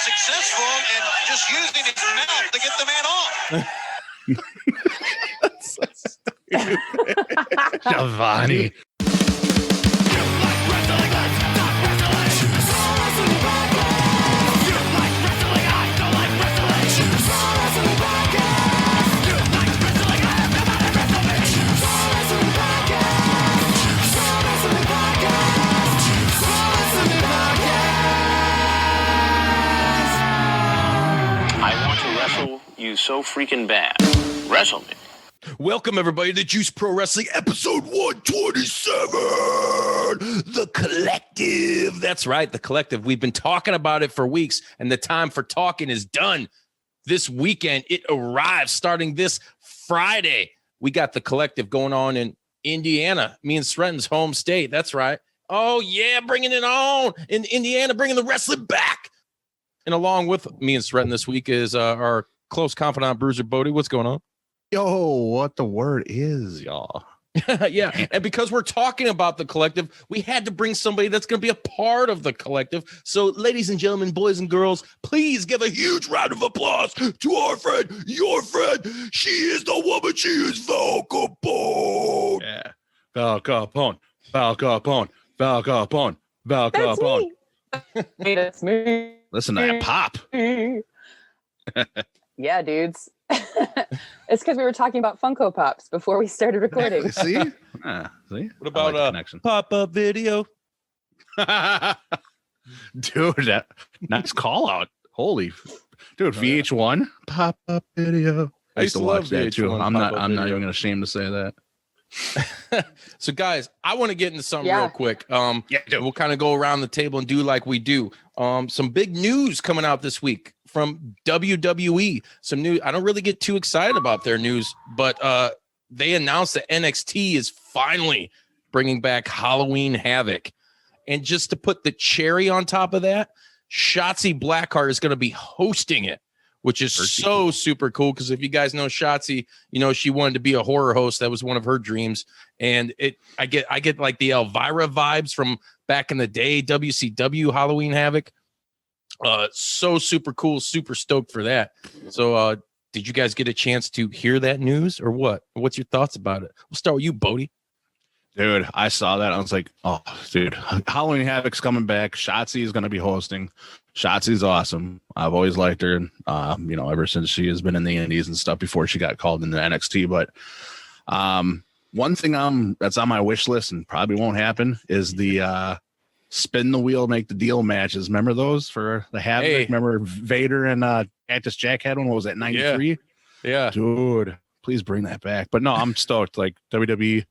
successful in just using his mouth to get the man off. That's so stupid. Giovanni. You so freaking bad. Wrestle me. Welcome, everybody, to Juice Pro Wrestling, episode 127. The Collective. That's right, The Collective. We've been talking about it for weeks, and the time for talking is done. This weekend, it arrives starting this Friday. We got The Collective going on in Indiana, me and Sretton's home state. That's right. Oh, yeah, bringing it on. In Indiana, bringing the wrestling back. And along with me and Sretton this week is our close confidant, Bruiser Bodie. What's going on? Yo, what the word is, y'all? Yeah, and because we're talking about The Collective, we had to bring somebody that's going to be a part of The Collective. So, ladies and gentlemen, boys and girls, please give a huge round of applause to our friend, your friend. She is the woman. She is Val Capone. Yeah, Val Capone, Val Capone, Val Capone, Val Capone. That's me. Listen to that pop. Yeah, dudes. It's because we were talking about Funko Pops before we started recording. See? See? What about connection? Pop-up video? Dude, that nice call out. Holy dude, VH1 pop-up video. I used to watch that too. I'm not even ashamed to say that. So guys, I want to get into something real quick. We'll kind of go around the table and do like we do. Some big news coming out this week from WWE. Some news. I don't really get too excited about their news, but they announced that NXT is finally bringing back Halloween Havoc. And just to put the cherry on top of that, Shotzi Blackheart is going to be hosting it, which is so super cool. Because if you guys know Shotzi, you know she wanted to be a horror host. That was one of her dreams. And I get like the Elvira vibes from back in the day, WCW Halloween Havoc. So super cool, super stoked for that. So did you guys get a chance to hear that news or what? What's your thoughts about it? We'll start with you, Bodie. Dude, I saw that. I was like, oh, dude, Halloween Havoc's coming back. Shotzi is going to be hosting. Shotzi's awesome. I've always liked her, ever since she has been in the Indies and stuff before she got called into NXT. But one thing that's on my wish list and probably won't happen is the spin the wheel, make the deal matches. Remember those for the Havoc? Hey. Remember Vader and Cactus Jack had one? What was that, 93? Yeah. Dude, please bring that back. But no, I'm stoked. Like WWE,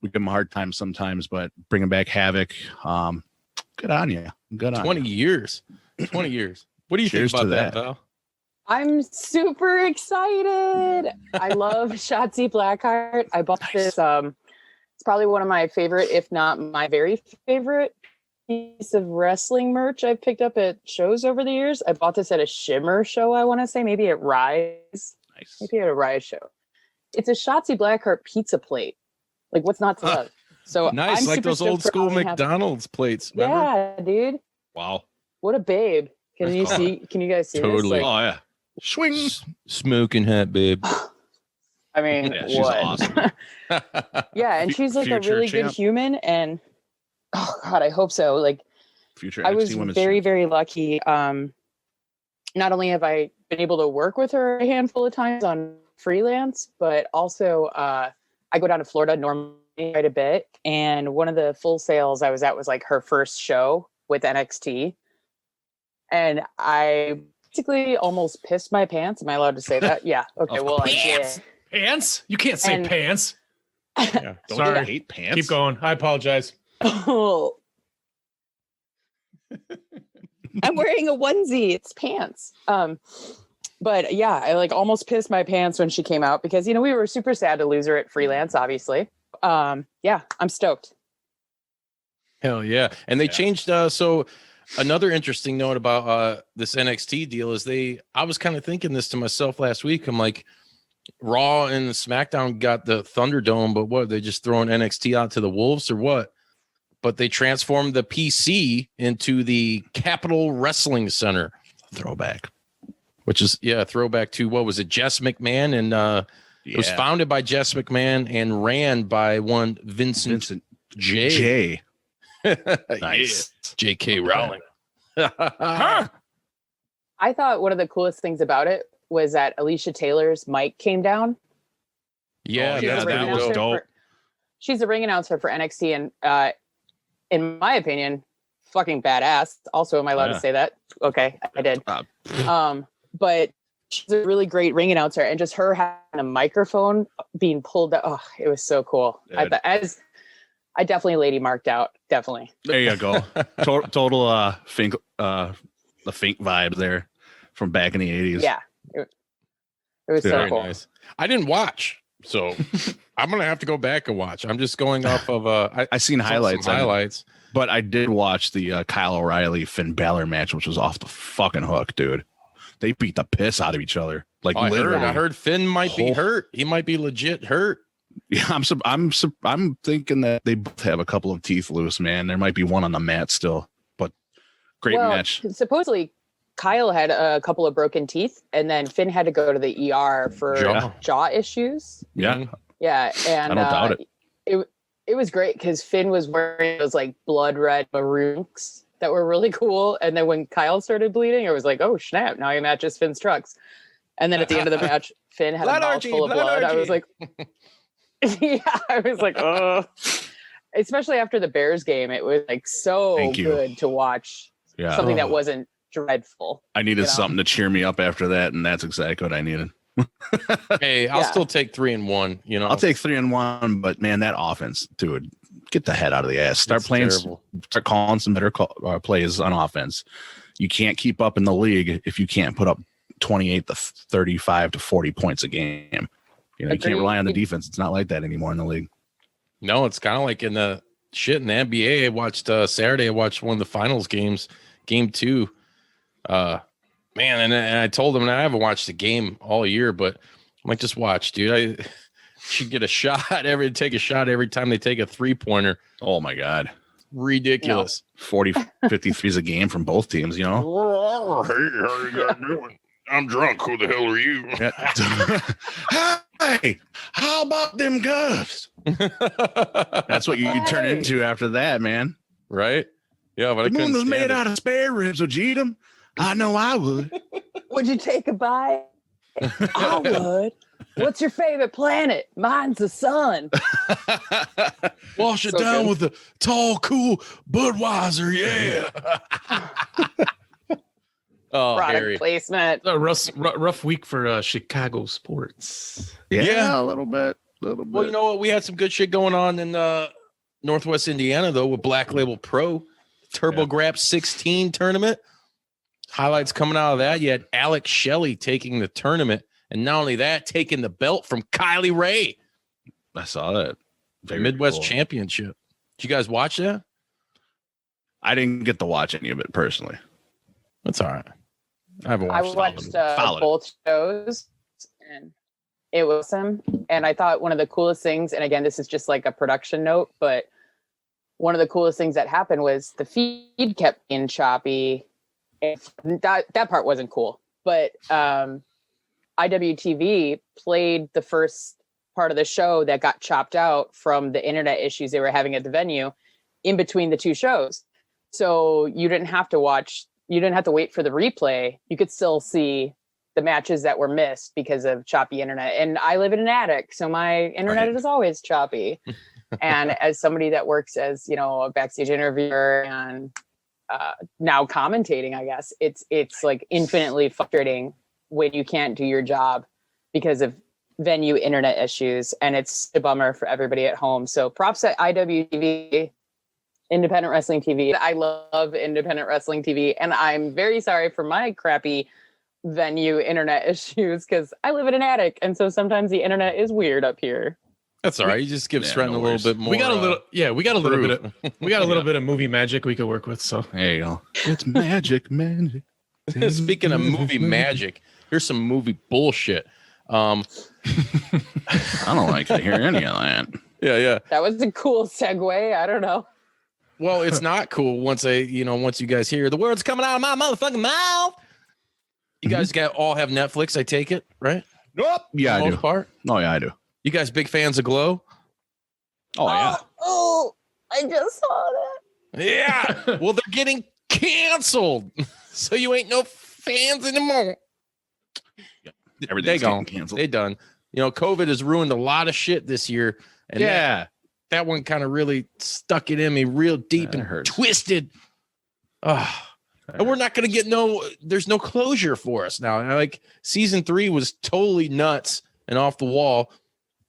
we give them a hard time sometimes, but bringing back Havoc, good on you. Good on 20 years. 20 years. What do you think about that, Val? I'm super excited. I love Shotzi Blackheart. I bought this. It's probably one of my favorite, if not my very favorite piece of wrestling merch I've picked up at shows over the years. I bought this at a Shimmer show, I want to say, maybe at Rise. Nice. Maybe at a Rise show. It's a Shotzi Blackheart pizza plate. Like, what's not to love? So nice, I'm like those old school McDonald's plates. Remember? Yeah, dude. Wow. What a babe. Can you guys see totally. this? Oh, yeah. Swing. Smoking hat, babe. I mean, yeah, she's what? awesome. Yeah, and she's like a really good human. And oh God, I hope so. Like, future I was NXT very, very lucky. Not only have I been able to work with her a handful of times on freelance, but also I go down to Florida normally quite a bit. And one of the Full Sails I was at was like her first show with NXT. And I basically almost pissed my pants. Am I allowed to say that? Yeah. Okay. Well, I did. Pants? You can't say pants. Yeah. Sorry. I hate pants. Keep going. I apologize. Oh. I'm wearing a onesie. It's pants. But yeah, I like almost pissed my pants when she came out because, we were super sad to lose her at freelance, obviously. Yeah, I'm stoked. Hell yeah. And they changed. So another interesting note about this NXT deal is I was kind of thinking this to myself last week. I'm like, Raw and SmackDown got the Thunderdome, but what, they just throwing NXT out to the wolves or what? But they transformed the PC into the Capitol Wrestling Center. throwback. Which is throwback to what was it? Jess McMahon, and it was founded by Jess McMahon and ran by one Vincent J. Nice. J.K. Rowling. I thought one of the coolest things about it was that Alicia Taylor's mic came down. Yeah, She's yeah, a ring that was announcer dope. She's a ring announcer for NXT, and in my opinion, fucking badass. Also, am I allowed to say that? Okay, I did. But she's a really great ring announcer, and just her having a microphone being pulled out. Oh, it was so cool. I definitely lady marked out. Definitely. There you go. Total Fink the Fink vibe there from back in the 80s. Yeah. It was so Very cool. nice. I didn't watch, so I'm gonna have to go back and watch. I'm just going off of I seen highlights. Highlights. But I did watch the Kyle O'Reilly Finn Balor match, which was off the fucking hook, dude. They beat the piss out of each other. Like literally. I heard Finn might be hurt. He might be legit hurt. Yeah, I'm thinking that they both have a couple of teeth loose, man. There might be one on the mat still, but great match. Supposedly, Kyle had a couple of broken teeth, and then Finn had to go to the ER for jaw issues. Yeah, yeah, and I don't doubt it. It was great because Finn was wearing those like blood red maroons that were really cool, and then when Kyle started bleeding, it was like, oh snap! Now he matches Finn's trucks. And then at the end of the match, Finn had a mouthful of blood. I was like, yeah, I was like, oh. Especially after the Bears game, it was like so good to watch something that wasn't dreadful. I needed something to cheer me up after that, and that's exactly what I needed. Hey, I'll still take 3-1. You know, I'll take 3-1, but man, that offense, dude, get the head out of the ass. Start calling some better plays on offense. You can't keep up in the league if you can't put up 28 to 35 to 40 points a game. You know, you can't rely on the defense. It's not like that anymore in the league. No, it's kind of like in the NBA. I watched Saturday. I watched one of the finals games, game 2. Man, and I told him, and I haven't watched the game all year, but I'm like, just watch, dude. I should get a shot take a shot every time they take a 3-pointer. Oh my God. Ridiculous. 40, 50 threes a game from both teams, you know? Hey, how you guys doing? I'm drunk. Who the hell are you? Hey, how about them Govs? That's what you turn into after that, man. Right? Yeah, but the moon was made out of spare ribs, would you eat them? I know I would. Would you take a bite? I would. What's your favorite planet? Mine's the sun. Wash it down with a tall, cool Budweiser. Yeah. Oh, product Harry. placement. A rough week for Chicago sports. Yeah, a little bit. Well, you know what? We had some good shit going on in Northwest Indiana, though, with Black Label Pro. Turbo Graps 16 tournament. Highlights coming out of that. You had Alex Shelley taking the tournament. And not only that, taking the belt from Kylie Ray. I saw that. The Midwest Championship. Did you guys watch that? I didn't get to watch any of it personally. That's all right. I watched both shows, and it was awesome. And I thought one of the coolest things, and again, this is just like a production note, but one of the coolest things that happened was the feed kept being choppy. And that part wasn't cool, but IWTV played the first part of the show that got chopped out from the internet issues they were having at the venue in between the two shows. So you didn't have to wait for the replay. You could still see the matches that were missed because of choppy internet. And I live in an attic, so my internet is always choppy. And as somebody that works as, a backstage interviewer and now commentating, I guess it's like infinitely frustrating when you can't do your job because of venue internet issues. And it's a bummer for everybody at home. So props at IWTV, Independent Wrestling TV. I love Independent Wrestling TV. And I'm very sorry for my crappy venue internet issues because I live in an attic. And so sometimes the internet is weird up here. That's all right. You just give Stratton a little bit more. We got a little bit of movie magic we could work with. So there you go. It's magic. Speaking of movie magic, here's some movie bullshit. I don't like to hear any of that. Yeah. That was a cool segue. I don't know. Well, it's not cool once you guys hear the words coming out of my motherfucking mouth. You guys all have Netflix, I take it, right? Nope. Yeah, For the I most do. part. Oh, yeah, I do. You guys big fans of Glow? Oh, yeah. Oh, I just saw that. Yeah. Well, they're getting canceled. So you ain't no fans anymore. Everything's They gone. getting canceled. They done. COVID has ruined a lot of shit this year. And that one kind of really stuck it in me real deep and hurts. twisted. And we're not going to get there's no closure for us now. Like season 3 was totally nuts and off the wall.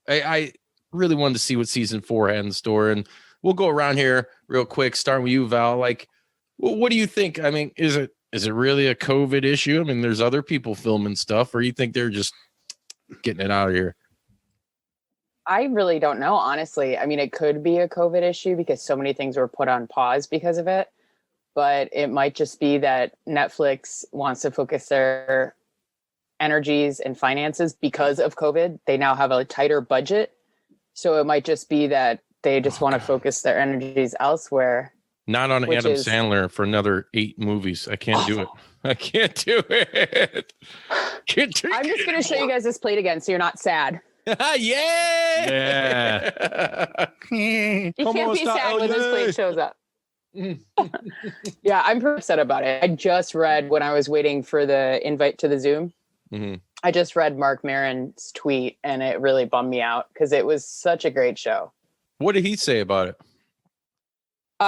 I really wanted to see what season 4 had in store. And we'll go around here real quick, starting with you, Val. Like, what do you think? I mean, is it really a COVID issue? I mean, there's other people filming stuff, or you think they're just getting it out of here? I really don't know, honestly. I mean, it could be a COVID issue because so many things were put on pause because of it. But it might just be that Netflix wants to focus their energies and finances because of COVID. They now have a tighter budget. So it might just be that they just want to focus their energies elsewhere. Not on Adam Sandler for another 8 movies. I can't do it. I can't do it. I'm just going to show you guys this plate again so you're not sad. Yeah. You can't be sad when this plate shows up. Yeah, I'm pretty upset about it. I just read when I was waiting for the invite to the Zoom. Mm-hmm. I just read Mark Maron's tweet and it really bummed me out because it was such a great show. What did he say about it?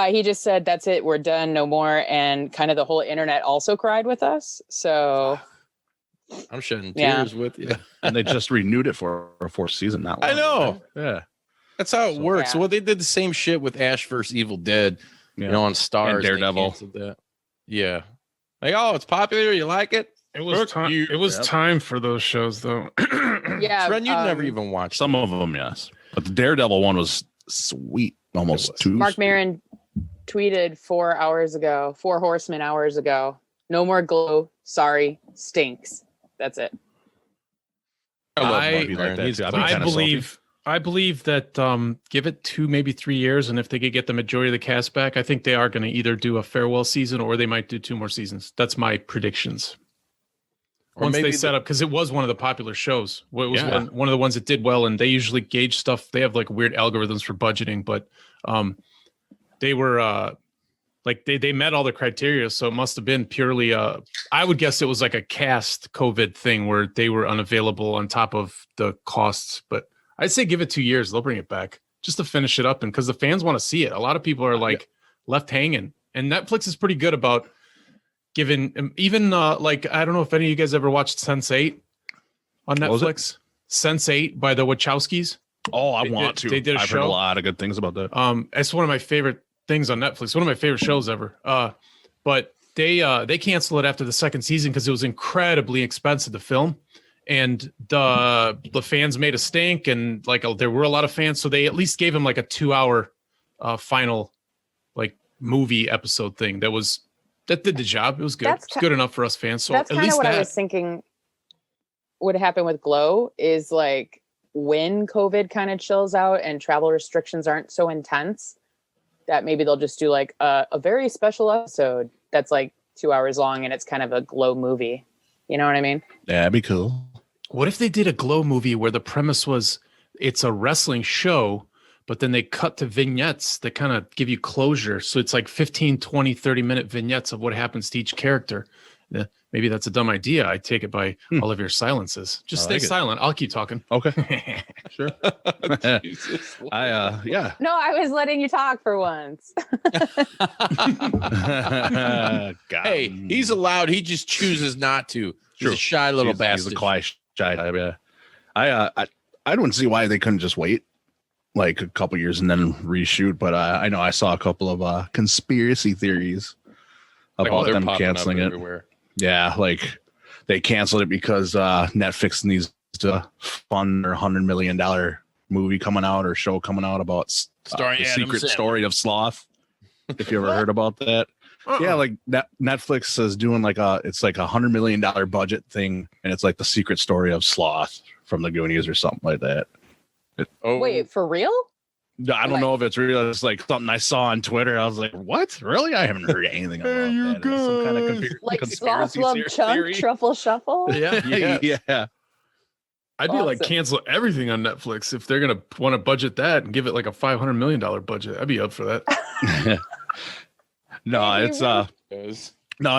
He just said, that's it. We're done. No more. And kind of the whole internet also cried with us. So I'm shedding tears with you. And they just renewed it for a 4th season. Not long I know. ago, right? Yeah. That's how it works. Yeah. Well, they did the same shit with Ash vs. Evil Dead, on Stars. And Daredevil. Yeah. Like, oh, it's popular. You like it? It was time. It was time for those shows, though. Yeah, Trent, you'd never even watched some of them, yes. But the Daredevil one was sweet. Almost 2. Mark Maron tweeted 4 Horsemen hours ago. No more Glow. Sorry. Stinks. That's it. I believe that give it 2, maybe 3 years, and if they could get the majority of the cast back, I think they are going to either do a farewell season or they might do 2 more seasons. That's my predictions. Once they set up, because it was one of the popular shows. It was one of the ones that did well, and they usually gauge stuff. They have like weird algorithms for budgeting, but they were they met all the criteria, so it must have been purely I would guess it was like a cast COVID thing where they were unavailable on top of the costs. But I'd say give it 2 years, they'll bring it back just to finish it up, and because the fans want to see it. A lot of people are left hanging, and Netflix is pretty good about giving even I don't know if any of you guys ever watched Sense8 on Netflix. Sense8 by the Wachowskis. Oh, I want to. They did a I've show. heard a lot of good things about that. It's one of my favorite things on Netflix. One of my favorite shows ever. But they canceled it after the 2nd season because it was incredibly expensive to film, and the fans made a stink, and there were a lot of fans, so they at least gave him like a 2-hour final movie episode thing that did the job. It was good. It's good enough for us fans. So that's at kind least of what I was thinking would happen with Glow is when COVID kind of chills out and travel restrictions aren't so intense, that maybe they'll just do a very special episode that's 2 hours long and it's kind of a Glow movie. You know what I mean? Yeah, that'd be cool. What if they did a Glow movie where the premise was it's a wrestling show, but then they cut to vignettes that kind of give you closure. So it's 15, 20, 30-minute vignettes of what happens to each character. Maybe that's a dumb idea. I take it by all of your silences. Just stay silent. I'll keep talking. Okay. Sure. Yeah. No, I was letting you talk for once. Hey, he's allowed. He just chooses not to. He's a shy little bastard. He's a quiet shy type, yeah. I don't see why they couldn't just wait a couple years and then reshoot, but I know I saw a couple of conspiracy theories about them canceling it. Everywhere. Yeah, they canceled it because Netflix needs to fund their $100 million movie coming out or show coming out about the secret story of Sloth. If you ever heard about that. Yeah, Netflix is doing it's a $100 million budget thing, and it's the secret story of Sloth from the Goonies or something like that. Wait, for real? I don't know if it's real. It's like something I saw on Twitter. I was like, what? Really? I haven't heard anything about that. It's some kind of Like conspiracy Sloth Love Chunk, theory. Truffle Shuffle. Yeah. Yeah. I'd be like, Awesome. cancel everything on Netflix if they're gonna want to budget that and give it like a $500 million budget. I'd be up for that. No, it's no,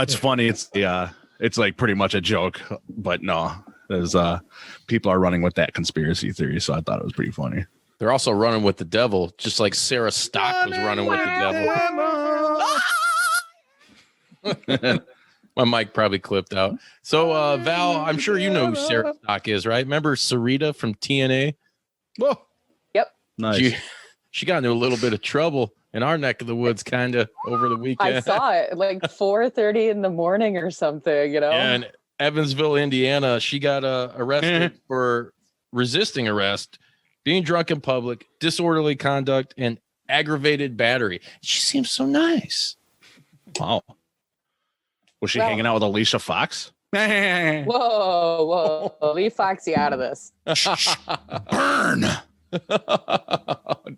it's funny. It's like pretty much a joke, but no, there's people are running with that conspiracy theory, so I thought it was pretty funny. They're also running with the devil, just like Sarah Stock was running with the devil. My mic probably clipped out. So, Val, I'm sure you know who Sarah Stock is, right? Remember Sarita from TNA? Whoa. Yep. Nice. She got into a little bit of trouble in our neck of the woods, kind of over the weekend. I saw it like 4:30 in the morning or something, you know? Yeah, in Evansville, Indiana, she got arrested for resisting arrest, being drunk in public, disorderly conduct, and aggravated battery. She seems so nice. Wow. Was she hanging out with Alicia Fox? Whoa. Leave Foxy out of this. Burn.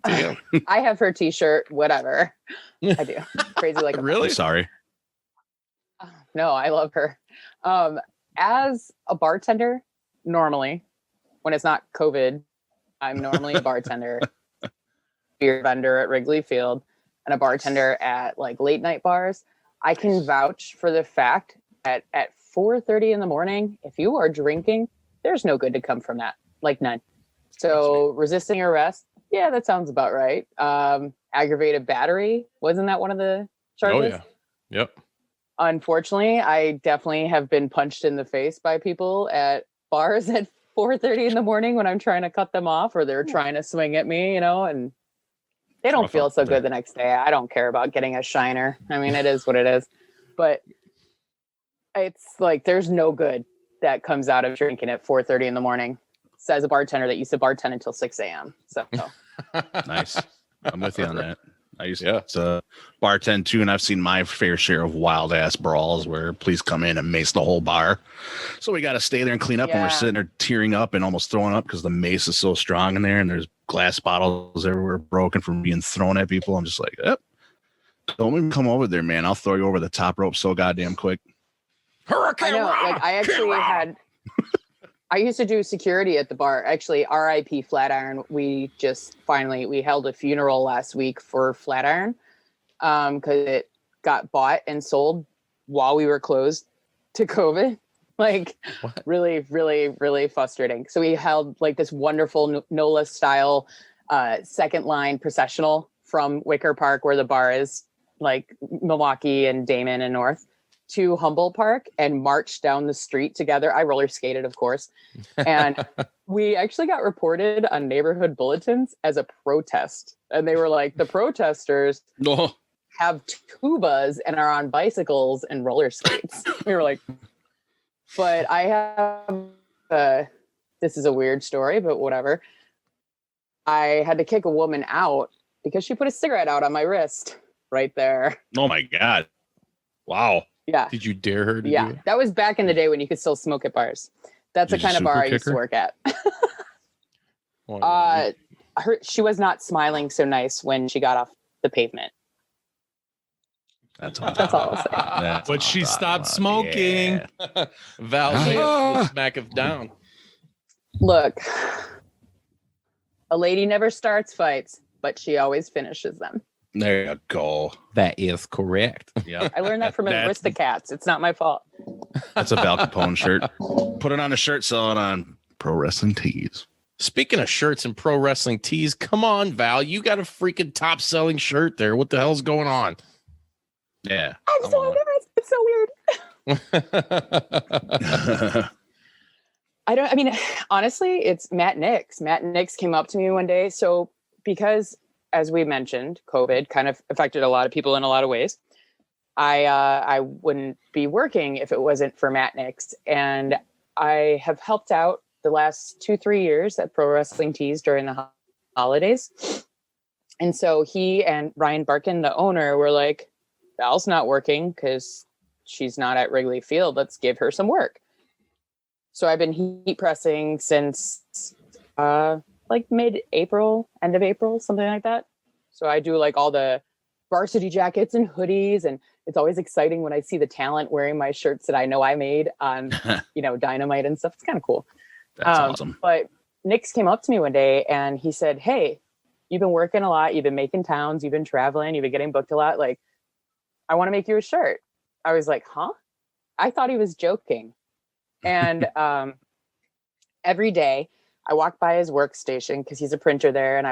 Damn. I have her t-shirt, whatever. I do. Crazy like a Really? Sorry. No, I love her. As a bartender, normally, when it's not COVID, I'm normally a bartender, beer vendor at Wrigley Field, and a bartender at like late night bars. I can vouch for the fact that at 4:30 in the morning, if you are drinking, there's no good to come from that. Like none. So resisting arrest, yeah, that sounds about right. Aggravated battery, wasn't that one of the charges? Oh, yeah. Yep. Unfortunately, I definitely have been punched in the face by people at bars at 4:30 in the morning when I'm trying to cut them off or they're trying to swing at me, you know, and they don't feel so good the next day. I don't care about getting a shiner. I mean, it is what it is. But it's like there's no good that comes out of drinking at 4:30 in the morning. Says a bartender that used to bartend until 6 a.m. So Nice. I'm with you on that. I used to bartend too, and I've seen my fair share of wild ass brawls where police come in and mace the whole bar. So we got to stay there and clean up, and we're sitting there tearing up and almost throwing up because the mace is so strong in there, and there's glass bottles everywhere broken from being thrown at people. I'm just like, don't even come over there, man. I'll throw you over the top rope so goddamn quick. I know. Like I actually had. I used to do security at the bar. Actually, RIP Flatiron. We held a funeral last week for Flatiron because it got bought and sold while we were closed to COVID. Like really, really, really frustrating. So we held like this wonderful NOLA style second line processional from Wicker Park, where the bar is, like Milwaukee and Damon and North, to Humboldt Park and marched down the street together. I roller skated, of course. And we actually got reported on neighborhood bulletins as a protest. And they were like, the protesters have tubas and are on bicycles and roller skates. We were like, but I have, this is a weird story, but whatever. I had to kick a woman out because she put a cigarette out on my wrist right there. Oh my God. Wow. Yeah. Did you dare her to do it? That was back in the day when you could still smoke at bars. That's the kind of bar I used to work at. She was not smiling so nice when she got off the pavement. That's all I'll say. But she stopped smoking. Yeah. Val, smack it down. Look, a lady never starts fights, but she always finishes them. There you go. That is correct. Yeah. I learned that from Aristocats. It's not my fault. That's a Val Capone shirt. Put it on a shirt, sell it on Pro Wrestling Tees. Speaking of shirts and pro wrestling tees, come on, Val. You got a freaking top selling shirt there. What the hell's going on? Yeah. I'm so embarrassed. It's so weird. I mean, honestly, it's Matt Nix. Matt Nix came up to me one day. So because, as we mentioned, COVID kind of affected a lot of people in a lot of ways. I wouldn't be working if it wasn't for Matt Nix. And I have helped out the last 2-3 years at Pro Wrestling Tees during the holidays. And so he and Ryan Barkin, the owner, were like, Val's not working because she's not at Wrigley Field. Let's give her some work. So I've been heat pressing since like mid-April, end of April, something like that. So I do like all the varsity jackets and hoodies, and it's always exciting when I see the talent wearing my shirts that I know I made on, Dynamite and stuff. It's kind of cool. That's awesome. But Nix came up to me one day and he said, "Hey, you've been working a lot. You've been making towns. You've been traveling. You've been getting booked a lot. Like, I want to make you a shirt." I was like, "Huh?" I thought he was joking. And every day I walk by his workstation because he's a printer there, and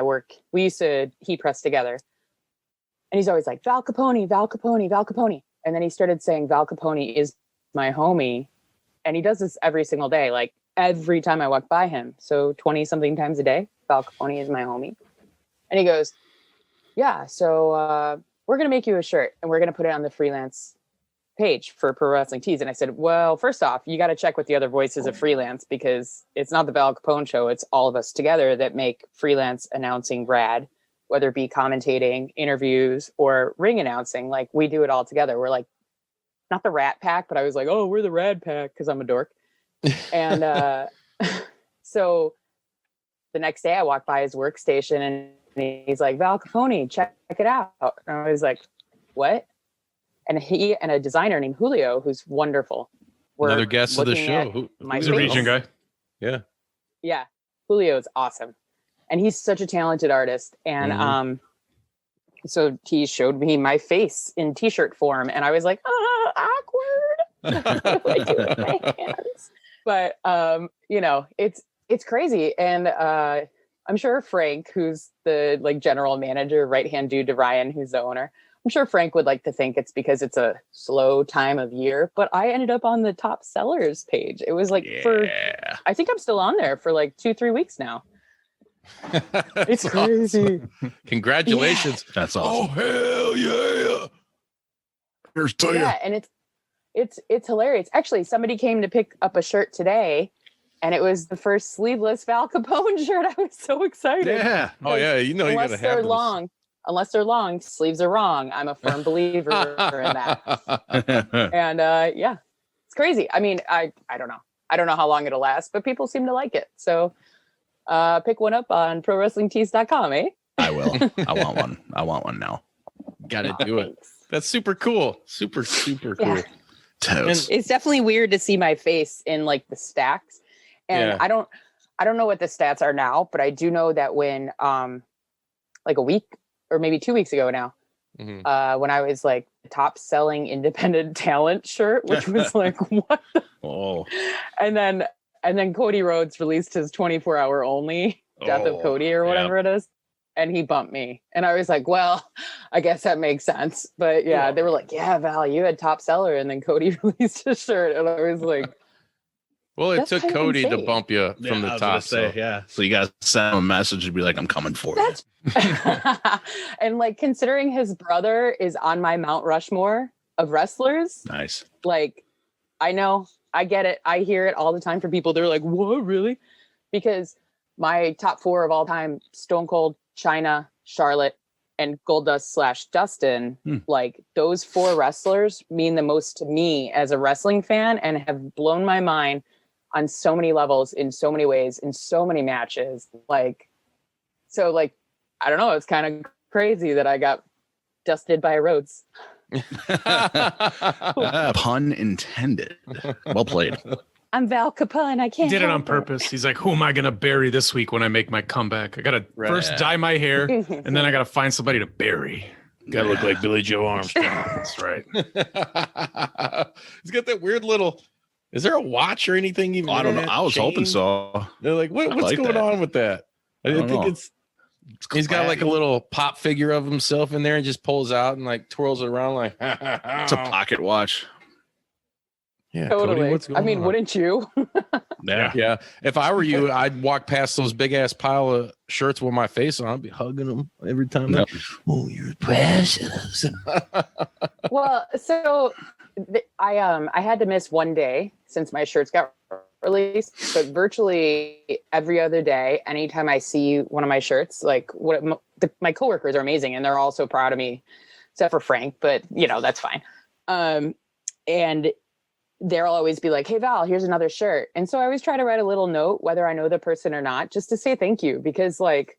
we used to heat press together. And he's always like, "Val Capone, Val Capone, Val Capone." And then he started saying, "Val Capone is my homie." And he does this every single day, like every time I walk by him. So 20 something times a day, "Val Capone is my homie." And he goes, "Yeah, so we're going to make you a shirt and we're going to put it on the Freelance page for Pro Wrestling Tees." And I said, "Well, first off, you got to check with the other voices of Freelance, because it's not the Val Capone show. It's all of us together that make Freelance announcing rad, whether it be commentating, interviews, or ring announcing. Like, we do it all together. We're like, not the Rat Pack, but I was like, oh, we're the Rad Pack because I'm a dork." And so the next day I walked by his workstation and he's like, "Val Capone, check it out." And I was like, "What?" And he and a designer named Julio, who's wonderful. Another guest of the show. He's a region guy. Yeah. Yeah. Julio is awesome. And he's such a talented artist. And so he showed me my face in t-shirt form. And I was like, awkward. What do I do with my hands? But, it's crazy. And I'm sure Frank, who's the like general manager, right-hand dude to Ryan, who's the owner, I'm sure Frank would like to think it's because it's a slow time of year, but I ended up on the top sellers page. It was like I think I'm still on there for like 2-3 weeks now. It's crazy. Awesome. Congratulations. Yeah. That's awesome. Oh, hell yeah. Here's to you. Yeah, and it's hilarious. Actually, somebody came to pick up a shirt today, and it was the first sleeveless Val Capone shirt. I was so excited. Yeah. Oh, yeah. You know, you got to have those. Unless they're long, sleeves are wrong. I'm a firm believer in that. And it's crazy. I mean, I don't know. I don't know how long it'll last, but people seem to like it. So pick one up on prowrestlingtees.com, eh? I will. I want one now. Got to do it. That's super cool. Super cool. Yeah. Toast. It's definitely weird to see my face in like the stacks. And I don't know what the stats are now, but I do know that when like a week or maybe 2 weeks ago now, when I was like top selling independent talent shirt, which was like, what? And then Cody Rhodes released his 24-hour only Death of Cody or whatever it is. And he bumped me. And I was like, well, I guess that makes sense. But yeah, they were like, "Yeah, Val, you had top seller." And then Cody released his shirt. And I was like, well, it that's took kind of Cody to insane. bump you from the top. So you got to send him a message and be like, "I'm coming for you." And like, considering his brother is on my Mount Rushmore of wrestlers. Nice. Like, I know, I get it. I hear it all the time from people. They're like, "What, really?" Because my top 4 of all time, Stone Cold, Chyna, Charlotte, and Goldust / Dustin, like those 4 wrestlers mean the most to me as a wrestling fan and have blown my mind on so many levels, in so many ways, in so many matches. Like, so like, I don't know. It's kind of crazy that I got dusted by Rhodes. Pun intended. Well played. I'm Val Capone. I can't. He did it on help purpose. He's like, who am I going to bury this week when I make my comeback? I got to first dye my hair, and then I got to find somebody to bury. Got to look like Billy Joe Armstrong. That's right. He's got that weird little. Is there a watch or anything even? I don't know. I was hoping so. They're like, what's like going on with that? I don't think know. He's got like a little pop figure of himself in there and just pulls out and like twirls it around like. It's a pocket watch. Yeah, Totally. Cody, what's going I mean, on? wouldn't you? Yeah. If I were you, I'd walk past those big ass pile of shirts with my face on. I'd be hugging them every time. No. Oh, you're precious. Well, so I had to miss one day since my shirts got released, but virtually every other day, anytime I see one of my shirts, like my coworkers are amazing and they're all so proud of me, except for Frank, but that's fine. And they'll always be like, hey, Val, here's another shirt. And so I always try to write a little note, whether I know the person or not, just to say thank you. Because like,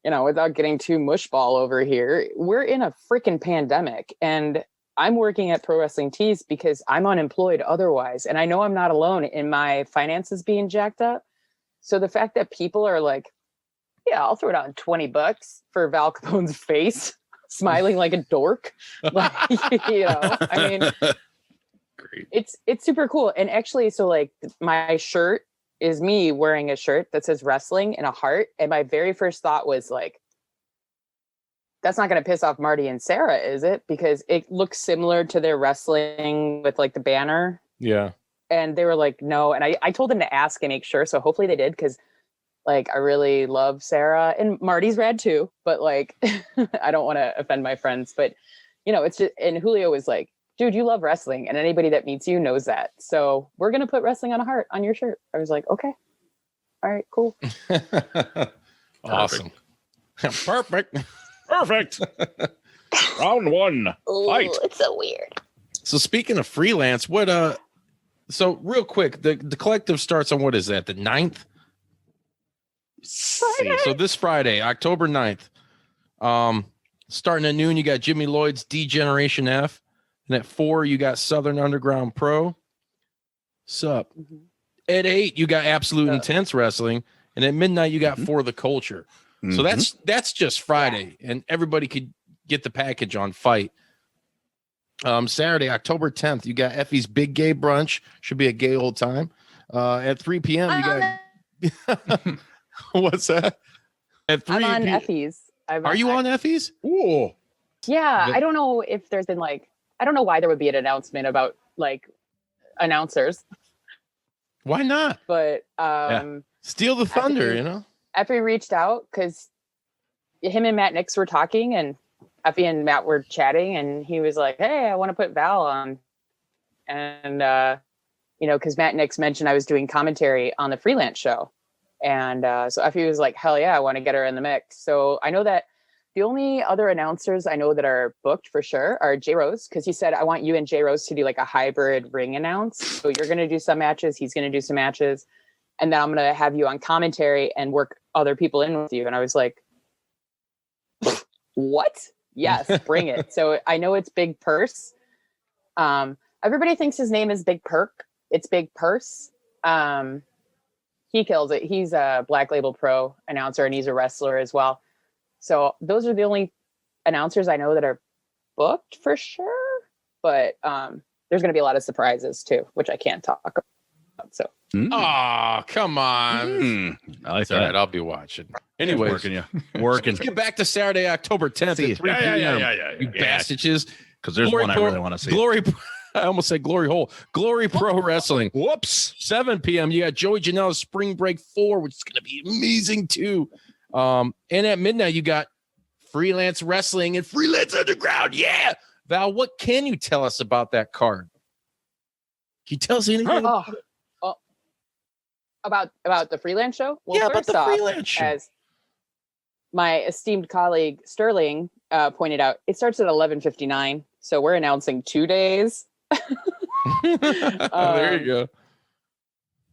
you know, without getting too mushball over here, we're in a freaking pandemic. And I'm working at Pro Wrestling Tees because I'm unemployed otherwise. And I know I'm not alone in my finances being jacked up. So the fact that people are like, yeah, I'll throw down $20 for Val Capone's face, smiling like a dork. Like, you know, I mean, Great. it's super cool. And actually, so like my shirt is me wearing a shirt that says wrestling and a heart. And my very first thought was like, that's not going to piss off Marty and Sarah, is it? Because it looks similar to their wrestling with like the banner. Yeah. And they were like, no. And I told them to ask and make sure. So hopefully they did, because like I really love Sarah, and Marty's rad too. But like, I don't want to offend my friends. But, you know, it's just, and Julio was like, dude, you love wrestling. And anybody that meets you knows that. So we're going to put wrestling on a heart on your shirt. I was like, okay. All right, cool. Awesome. Perfect. Perfect. Round one. Fight. It's so weird. So speaking of freelance, what so real quick, the collective starts on, what is that, the 9th? So this Friday, October 9th. Starting at noon, you got Jimmy Lloyd's D-Generation F. And at 4, you got Southern Underground Pro. Sup. Mm-hmm. At 8, you got Absolute Intense Wrestling. And at midnight, you got For the Culture. So that's just Friday. And everybody could get the package on Fight. Saturday, October 10th, you got Effie's Big Gay Brunch. Should be a gay old time. At 3 p.m., you got... What's that? At 3 I'm on p.m. Effie's. Are you on Effie's? Ooh. Yeah, I don't know if there's been like, I don't know why there would be an announcement about like announcers. Why not? But Steal the thunder, you know? Effie reached out because him and Matt Nix were talking, and Effie and Matt were chatting, and he was like, hey, I want to put Val on. And, you know, because Matt Nix mentioned I was doing commentary on the freelance show. And so Effie was like, hell yeah, I want to get her in the mix. So I know that the only other announcers I know that are booked for sure are J Rose, because he said, I want you and J Rose to do like a hybrid ring announce. So you're going to do some matches, he's going to do some matches. And then I'm going to have you on commentary and work other people in with you. And I was like, what? Yes, bring it. So I know it's Big Purse. Everybody thinks his name is Big Perk. It's Big Purse. He kills it. He's a Black Label Pro announcer, and he's a wrestler as well. So those are the only announcers I know that are booked for sure. But there's going to be a lot of surprises too, which I can't talk about. So. Oh, come on. I like All that. right, I'll be watching. Anyways, working. let's get back to Saturday, October 10th at 3 p.m. You bastards. Because there's one I really want to see. I almost said Glory Hole. Glory Pro Wrestling. Whoops. 7 p.m. You got Joey Janela's Spring Break 4, which is going to be amazing too. And at midnight, you got Freelance Wrestling and Freelance Underground. Yeah. Val, what can you tell us about that card? Can you tell us anything? About the freelance show? Well, yeah, about first the off, freelance show. As my esteemed colleague Sterling pointed out, it starts at 11:59. So we're announcing 2 days. There you go.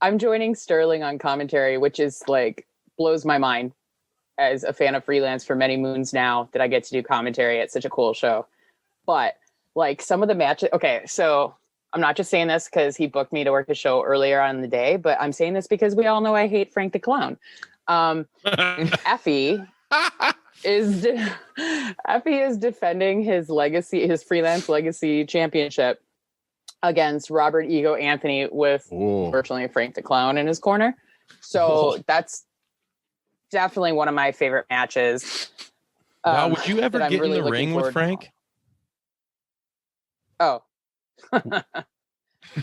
I'm joining Sterling on commentary, which is like blows my mind as a fan of freelance for many moons now that I get to do commentary at such a cool show. But like some of the matches, okay, so I'm not just saying this because he booked me to work a show earlier on in the day, but I'm saying this because we all know I hate Frank the Clown. Effie is defending his legacy, his freelance legacy championship against Robert Ego Anthony with unfortunately Frank the Clown in his corner. So that's definitely one of my favorite matches. Now, would you ever get in the ring with Frank? Oh.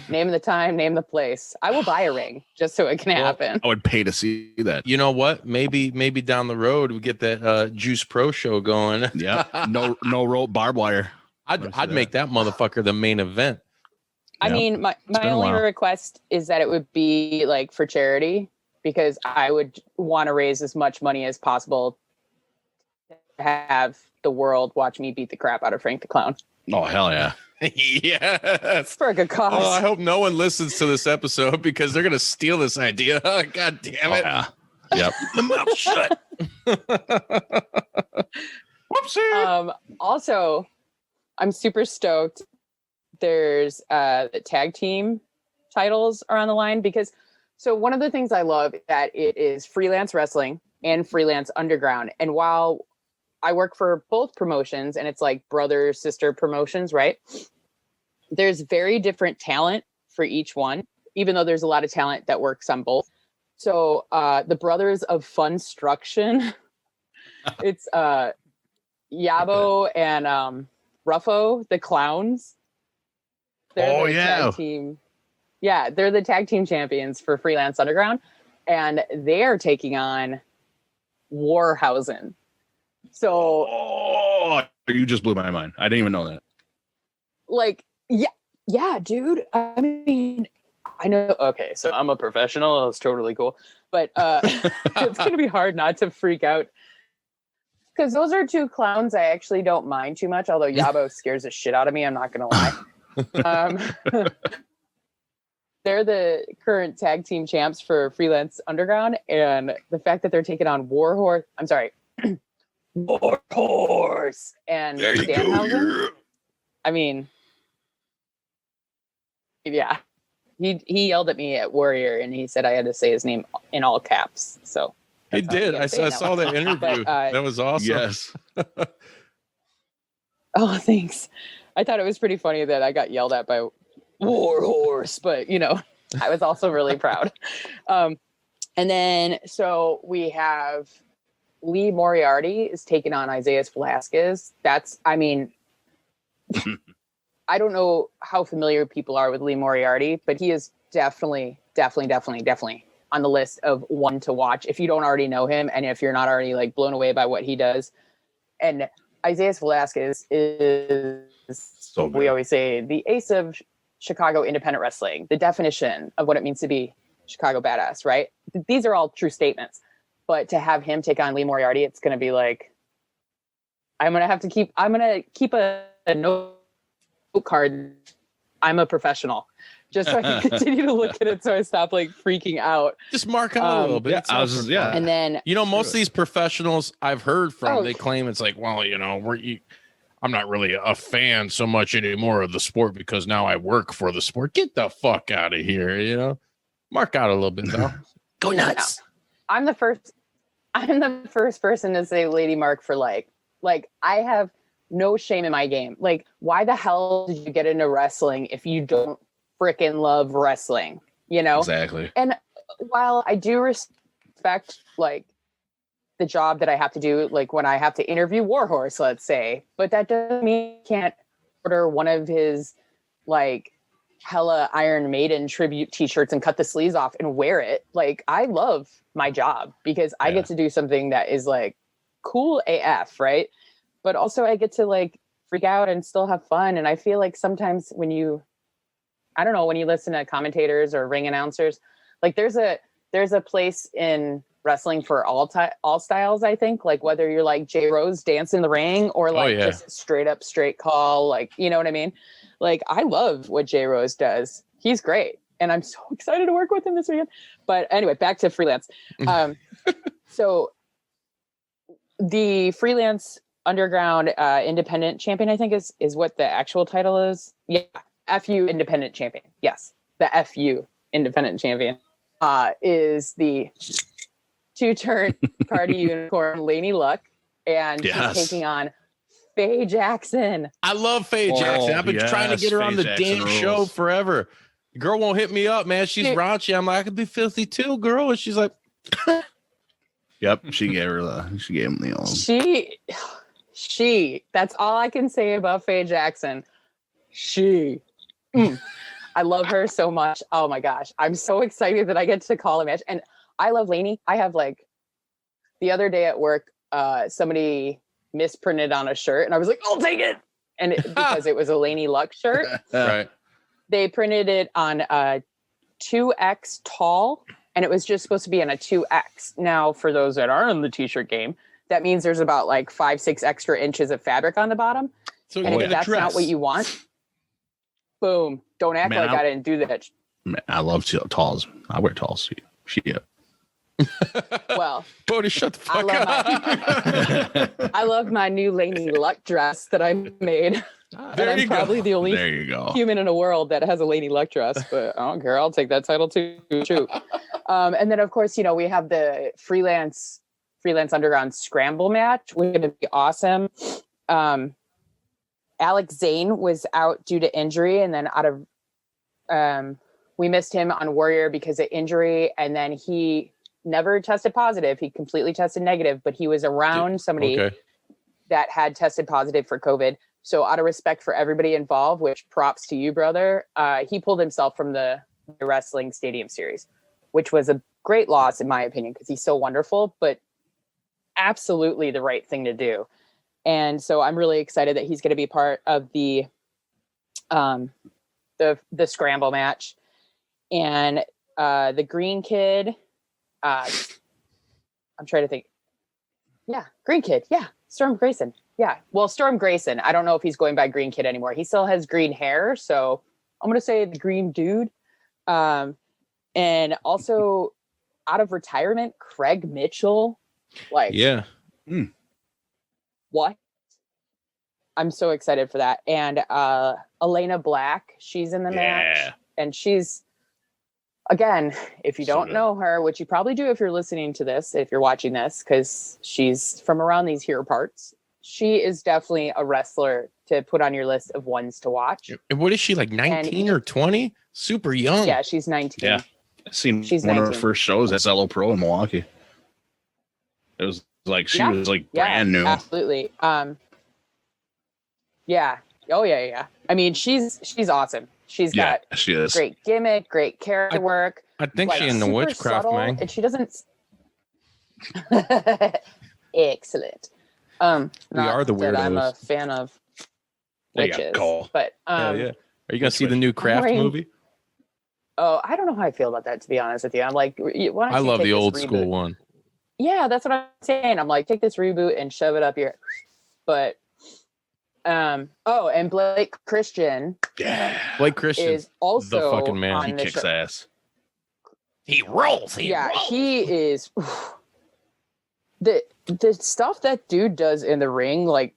Name the time, name the place. I will buy a ring just so it can happen. I would pay to see that. You know what? Maybe down the road we get that Juice Pro show going. Yeah. No rope barbed wire. I'd make that motherfucker the main event. I mean, my only request is that it would be like for charity, because I would want to raise as much money as possible to have the world watch me beat the crap out of Frank the Clown. Oh, hell yeah. Yes. For a good cause. Oh, I hope no one listens to this episode because they're gonna steal this idea. God damn it! Yeah. Yep. The mouth shut. Whoopsie. Also, I'm super stoked. There's the tag team titles are on the line because so one of the things I love is that it is Freelance Wrestling and Freelance Underground. And while I work for both promotions and it's like brother, sister promotions, right? There's very different talent for each one, even though there's a lot of talent that works on both. So the Brothers of Funstruction, it's Yabo and Ruffo, the clowns. They're the tag team. Yeah, they're the tag team champions for Freelance Underground, and they're taking on Warhausen. So, you just blew my mind. I didn't even know that. Like, yeah, dude. I mean, I know. Okay, so I'm a professional. It's totally cool, but it's gonna be hard not to freak out because those are two clowns I actually don't mind too much. Although Yabo scares the shit out of me. I'm not gonna lie. They're the current tag team champs for Freelance Underground, and the fact that they're taking on Warhorse and Danhausen. I mean, yeah, he yelled at me at Warrior, and he said I had to say his name in all caps. So He did. I saw that interview. But, that was awesome. Yes. Oh, thanks. I thought it was pretty funny that I got yelled at by Warhorse, but you know, I was also really proud. And then so we have Lee Moriarty is taking on Isaiah Velasquez. That's, I mean, I don't know how familiar people are with Lee Moriarty, but he is definitely on the list of one to watch if you don't already know him and if you're not already like blown away by what he does. And Isaiah Velasquez is, So good. we always say, the ace of Chicago independent wrestling, the definition of what it means to be Chicago badass, right? These are all true statements. But to have him take on Lee Moriarty, it's going to be like, I'm going to keep a note card. I'm a professional. Just so I can continue to look at it so I stop like freaking out. Just mark out a little bit. Yeah, And then, you know, most of these professionals I've heard from, they claim it's like, well, you know, I'm not really a fan so much anymore of the sport because now I work for the sport. Get the fuck out of here, you know? Mark out a little bit, though. Go nuts. I'm the first person to say Lady Mark for like I have no shame in my game. Like, why the hell did you get into wrestling if you don't freaking love wrestling? You know? exactly. And while I do respect like the job that I have to do, like when I have to interview Warhorse, let's say, but that doesn't mean I can't order one of his like hella Iron Maiden tribute t-shirts and cut the sleeves off and wear it. Like, I love my job because I get to do something that is like cool AF, right? But also I get to like freak out and still have fun. And I feel like sometimes when you listen to commentators or ring announcers, like there's a place in wrestling for all styles, I think, like whether you're like J Rose dance in the ring or like just straight up straight call, like, you know what I mean? Like, I love what J Rose does. He's great. And I'm so excited to work with him this weekend. But anyway, back to Freelance. So the Freelance Underground Independent Champion, I think is what the actual title is. Yeah. FU Independent Champion. Yes. The FU Independent Champion is the two-turn party unicorn Lainey Luck. And she's taking on Faye Jackson. I love Faye Jackson. I've been trying to get her on the damn show forever. The girl won't hit me up, man. She's raunchy. I'm like, I could be filthy too, girl. And she's like, yep. She gave him the old. She. That's all I can say about Faye Jackson. I love her so much. Oh my gosh. I'm so excited that I get to call a match. And I love Lainey. I have like the other day at work, somebody misprinted on a shirt and I was like, I'll take it. And because it was a Lainey Luck shirt, right. They printed it on 2X tall and it was just supposed to be in a 2X. Now, for those that are in the t-shirt game, that means there's about like 5-6 extra inches of fabric on the bottom. So and if that's not what you want, Boom. Don't act Man, like I didn't do that. Man, I love talls. I wear talls. Shit. Well, Bodie, shut the fuck up. I love my new Lady Luck dress that I made. And There I'm you probably go. the only There you go. human in the world that has a Lady Luck dress, but I don't care. I'll take that title too. True. And then of course, we have the freelance underground scramble match, which is going to be awesome. Alex Zane was out due to injury, and then we missed him on Warrior because of injury, and then he never tested positive. He completely tested negative, but he was around somebody that had tested positive for COVID. So out of respect for everybody involved, which props to you, brother, he pulled himself from the Wrestling Stadium Series, which was a great loss in my opinion, because he's so wonderful, but absolutely the right thing to do. And so I'm really excited that he's going to be part of the scramble match. And the green kid, I'm trying to think. Yeah, green kid. Yeah, Storm Grayson. Yeah, well, Storm Grayson. I don't know if he's going by green kid anymore. He still has green hair, so I'm going to say the green dude. And also out of retirement, Craig Mitchell. Yeah. What? I'm so excited for that. And Elena Black, she's in the match. And she's, again, if you don't know her, which you probably do if you're listening to this, if you're watching this, because she's from around these here parts, she is definitely a wrestler to put on your list of ones to watch. And what is she, like 19 or 20? Super young. Yeah, she's 19. Yeah. I seen She's one 19. of her first shows at Zello Pro in Milwaukee. It was like she was like brand new. Absolutely. Yeah. Oh yeah. I mean, she's awesome. She's got she is. great gimmick, great character work. I think she in the super witchcraft, subtle, man. and she doesn't. Excellent. We are the that I'm a weirdos. fan of There you witches, go. but Yeah. Are you gonna see the new Craft wearing- movie? oh, I don't know how I feel about that, to be honest with you. I'm like, why don't I you love take the this old school reboot? one. Yeah, that's what I'm saying. I'm like, take this reboot and shove it up your. But, and Blake Christian Yeah. Blake Christian is also the fucking man. on He the kicks show. ass. He rolls. He is. The stuff that dude does in the ring, like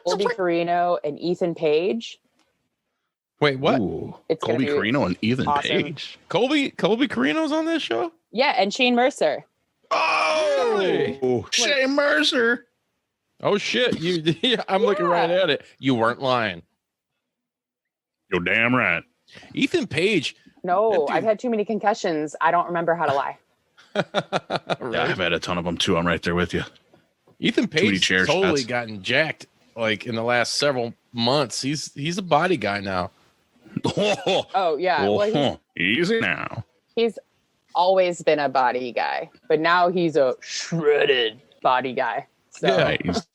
Colby Carino and Ethan Page. Wait, what? Ooh, It's gonna Colby be Carino and Ethan awesome. Page. Colby Carino's on this show? Yeah, and Shane Mercer. Oh, Really? Shea Mercer. Oh shit! I'm looking right at it. You weren't lying. You're damn right. Ethan Page. No, That dude- I've had too many concussions. I don't remember how to lie. Yeah, I've had a ton of them too. I'm right there with you. Ethan Too many Page chair totally shots. gotten jacked like in the last several months. He's a body guy now. Oh yeah, well, Easy now. he's always been a body guy, but now he's a shredded body guy. So, Yeah. He's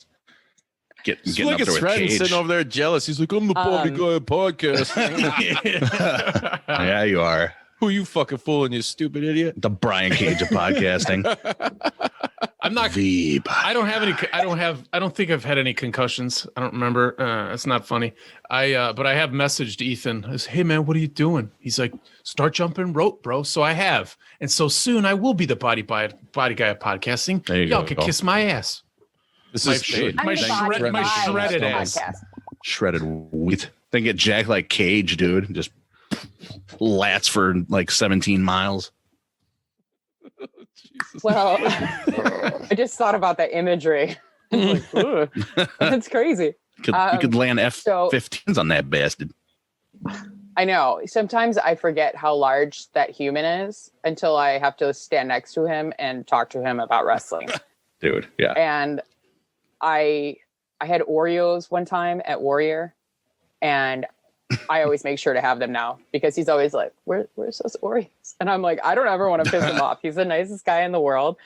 getting Look up at there with Stratton Cage. sitting over there jealous. He's like, I'm the body guy of podcast. Yeah, you are. Who you fucking fooling, you stupid idiot? The Brian Cage of podcasting. I'm not. Veeb. I don't have any. I don't think I've had any concussions. I don't remember. It's not funny. But I have messaged Ethan. I said, hey man, what are you doing? He's like, start jumping rope, bro. So I have, and so soon I will be the body guy of podcasting. There you Y'all go. can kiss my ass. This My is shit. I'm My the shred- body my guy of shredded the ass. podcast. Shredded wheat. Then get jacked like Cage, dude. Just lats for like 17 miles. Well, I just thought about that imagery. It's like, ugh, that's crazy. You could land so- F-15s on that bastard. I know. Sometimes I forget how large that human is until I have to stand next to him and talk to him about wrestling. Dude, yeah. And I had Oreos one time at Warrior, and I always make sure to have them now because he's always like, where's those Oreos? And I'm like, I don't ever want to piss him off. He's the nicest guy in the world.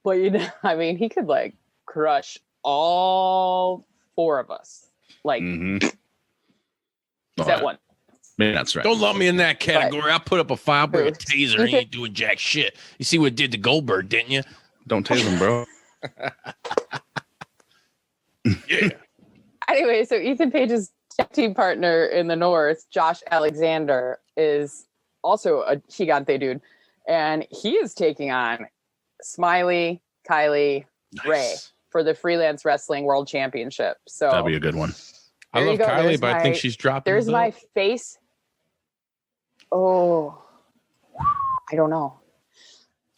But I mean, he could like crush all four of us. Like, Mm-hmm. that one. Man, that's right. Don't lump me in that category. I'll put up a file, bring a taser, and Okay. you ain't doing jack shit. You see what it did to Goldberg, didn't you? Don't tase him, bro. Yeah. Anyway, so Ethan Page is tag team partner in the North, Josh Alexander, is also a Gigante dude. And he is taking on Smiley, Kylie, Ray for the Freelance Wrestling World Championship. So that'd be a good one. I love Kylie, but I think she's dropping. There's my face. Oh, I don't know.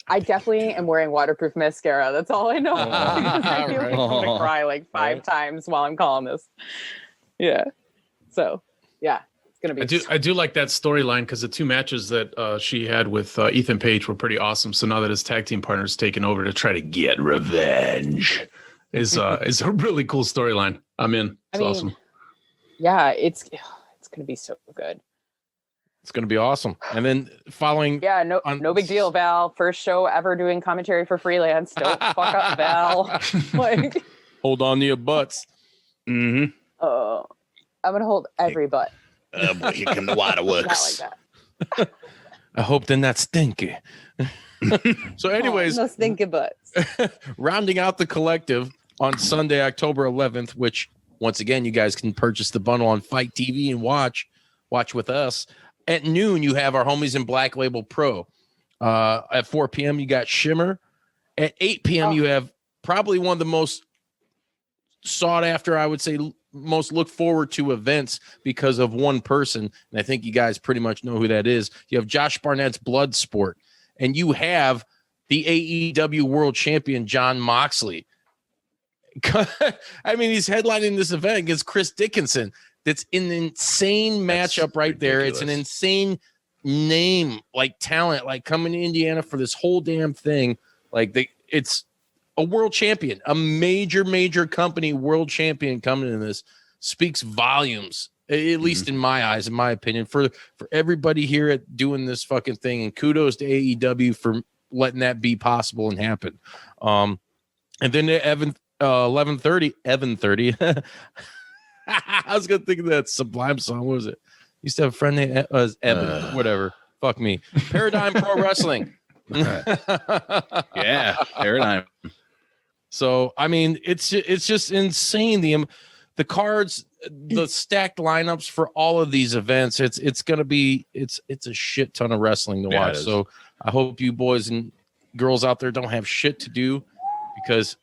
I definitely am wearing waterproof mascara. That's all I know. I feel like I'm gonna cry like 5 times while I'm calling this. Yeah. So, yeah, it's gonna be. I do like that storyline because the 2 matches that she had with Ethan Page were pretty awesome. So now that his tag team partner's taken over to try to get revenge, is a really cool storyline. I'm in. It's awesome. Yeah, it's gonna be so good. It's gonna be awesome. And then following, no big deal, Val. First show ever doing commentary for Freelance. Don't fuck up, Val. Like, hold on to your butts. I'm gonna hold every butt. Boy, here come the waterworks. Not like that. I hope they're not stinky. So, anyways, no stinky butts. Rounding out the collective on Sunday, October 11th, which once again you guys can purchase the bundle on Fight TV and watch with us. At noon, you have our homies in Black Label Pro. At 4 p.m., you got Shimmer. At 8 p.m., you have probably one of the most sought after, I would say, most look forward to events because of one person. And I think you guys pretty much know who that is. You have Josh Barnett's Bloodsport, and you have the AEW World Champion, Jon Moxley. I mean, he's headlining this event against Chris Dickinson. That's an insane matchup right there. It's an insane name, like talent, like coming to Indiana for this whole damn thing. Like it's a world champion, a major company world champion coming in this speaks volumes, at least in my eyes, in my opinion, for everybody here at doing this fucking thing. And kudos to AEW for letting that be possible and happen. And then at 11:30. I was gonna think of that Sublime song. What was it? Used to have a friend named Evan. Whatever. Fuck me. Paradigm Pro Wrestling. Yeah, Paradigm. So I mean, it's just insane. The cards, the stacked lineups for all of these events. It's gonna be it's a shit ton of wrestling to watch. So I hope you boys and girls out there don't have shit to do, because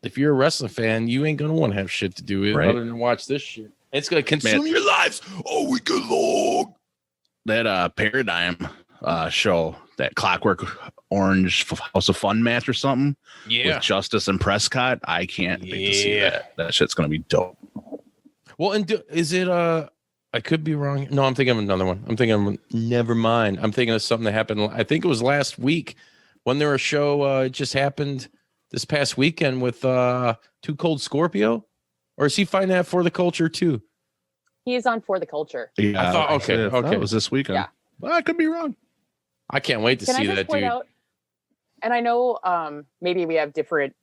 if you're a wrestling fan, you ain't gonna want to have shit to do other than watch this shit. It's gonna consume your lives all weekend long. That Paradigm show, that Clockwork Orange House of Fun match or something, with Justice and Prescott. I can't wait to see that. That shit's gonna be dope. Well, and is it I could be wrong. No, I'm thinking of another one. Never mind. I'm thinking of something that happened. I think it was last week when there was a show. It just happened this past weekend with Too Cold Scorpio, or is he fighting that For the Culture too? He is on For the Culture. Yeah, I thought, okay, it was this weekend. Yeah, well, I could be wrong. I can't wait to see that dude. And I know maybe we have different